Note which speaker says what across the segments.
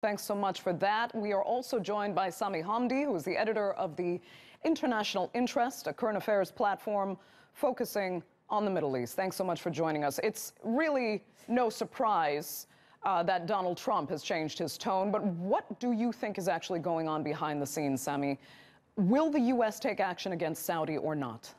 Speaker 1: Thanks so much for that. We are also joined by Sami Hamdi, who is the editor of the International Interest, a current affairs platform focusing on the Middle East. Thanks so much for joining us. It's really no surprise that Donald Trump has changed his tone, but what do you think is actually going on behind the scenes, Sami? Will the U.S. take action against Saudi or not?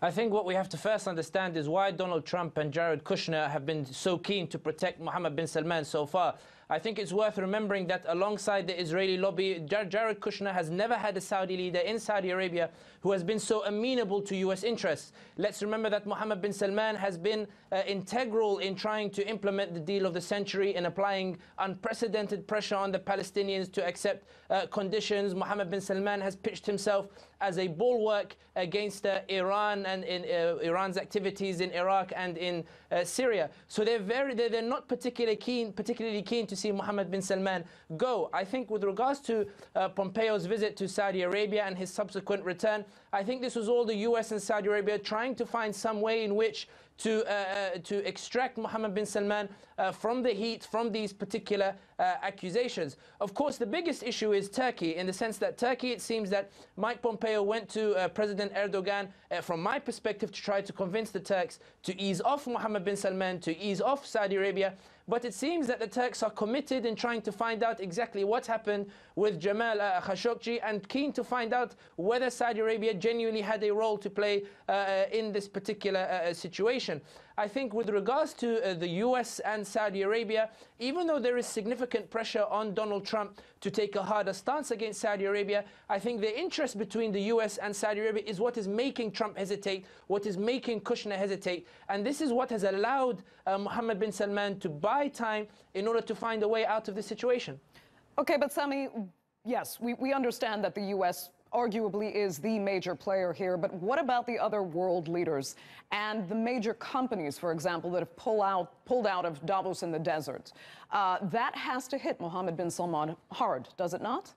Speaker 2: I think what we have to first understand is why Donald Trump and Jared Kushner have been so keen to protect Mohammed bin Salman so far. I think it's worth remembering that alongside the Israeli lobby, Jared Kushner has never had a Saudi leader in Saudi Arabia who has been so amenable to U.S. interests. Let's remember that Mohammed bin Salman has been integral in trying to implement the deal of the century and applying unprecedented pressure on the Palestinians to accept conditions. Mohammed bin Salman has pitched himself as a bulwark against Iran and in Iran's activities in Iraq and in Syria. So they're not particularly keen to see Mohammed bin Salman go. I think with regards to Pompeo's visit to Saudi Arabia and his subsequent return, I think this was all the US and Saudi Arabia trying to find some way in which to extract Mohammed bin Salman from the heat, from these particular accusations. Of course, the biggest issue is Turkey, in the sense that Turkey, it seems that Mike Pompeo went to President Erdogan, from my perspective, to try to convince the Turks to ease off Mohammed bin Salman, to ease off Saudi Arabia. But it seems that the Turks are committed in trying to find out exactly what happened with Jamal Khashoggi and keen to find out whether Saudi Arabia genuinely had a role to play in this particular situation. I think with regards to the US and Saudi Arabia, even though there is significant pressure on Donald Trump to take a harder stance against Saudi Arabia, I think the interest between the US and Saudi Arabia is what is making Trump hesitate, what is making Kushner hesitate, and this is what has allowed Mohammed bin Salman to buy time in order to find a way out of the situation.
Speaker 1: Okay, but Sami, yes, we understand that the US arguably is the major player here, but what about the other world leaders and the major companies, for example, that have pulled out of Davos in the desert? That has to hit Mohammed bin Salman hard, does it not?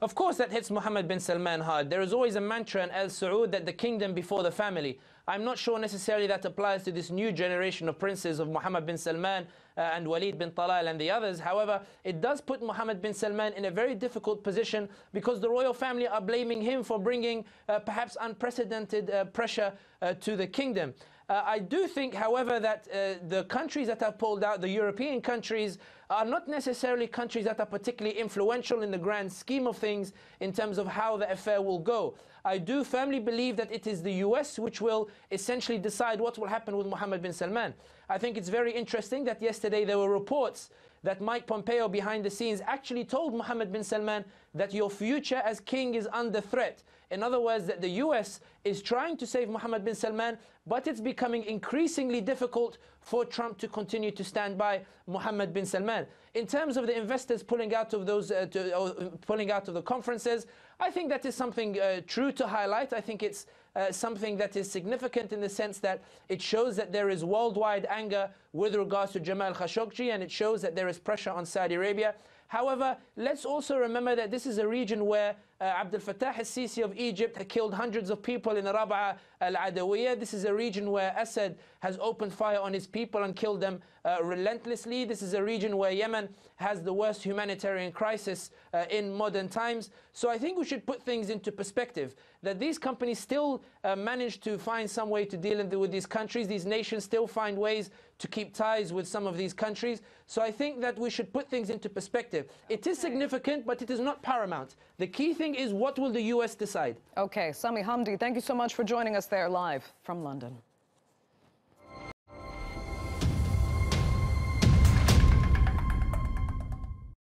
Speaker 2: Of course that hits Mohammed bin Salman hard. There is always a mantra in Al Saud that the kingdom before the family. I'm not sure necessarily that applies to this new generation of princes of Mohammed bin Salman and Walid bin Talal and the others. However, it does put Mohammed bin Salman in a very difficult position because the royal family are blaming him for bringing perhaps unprecedented pressure to the kingdom. I do think, however, that the countries that have pulled out, the European countries, are not necessarily countries that are particularly influential in the grand scheme of things in terms of how the affair will go. I do firmly believe that it is the US which will essentially decide what will happen with Mohammed bin Salman. I think it's very interesting that yesterday there were reports that Mike Pompeo behind the scenes actually told Mohammed bin Salman that your future as king is under threat. In other words, that the US is trying to save Mohammed bin Salman, but it's becoming increasingly difficult for Trump to continue to stand by Mohammed bin Salman. In terms of the investors pulling out of those, pulling out of the conferences, I think that is something true to highlight. I think it's something that is significant in the sense that it shows that there is worldwide anger with regards to Jamal Khashoggi, and it shows that there is pressure on Saudi Arabia. However, let's also remember that this is a region where Abdel Fattah al-Sisi of Egypt had killed hundreds of people in Rab'a al-Adawiyya. This is a region where Assad has opened fire on his people and killed them relentlessly. This is a region where Yemen has the worst humanitarian crisis in modern times. So I think we should put things into perspective, that these companies still manage to find some way to deal with these countries. These nations still find ways to keep ties with some of these countries. So I think that we should put things into perspective. It is significant, but it is not paramount. The key thing is, what will the US decide?
Speaker 1: Okay, Sami Hamdi, thank you so much for joining us there live from London.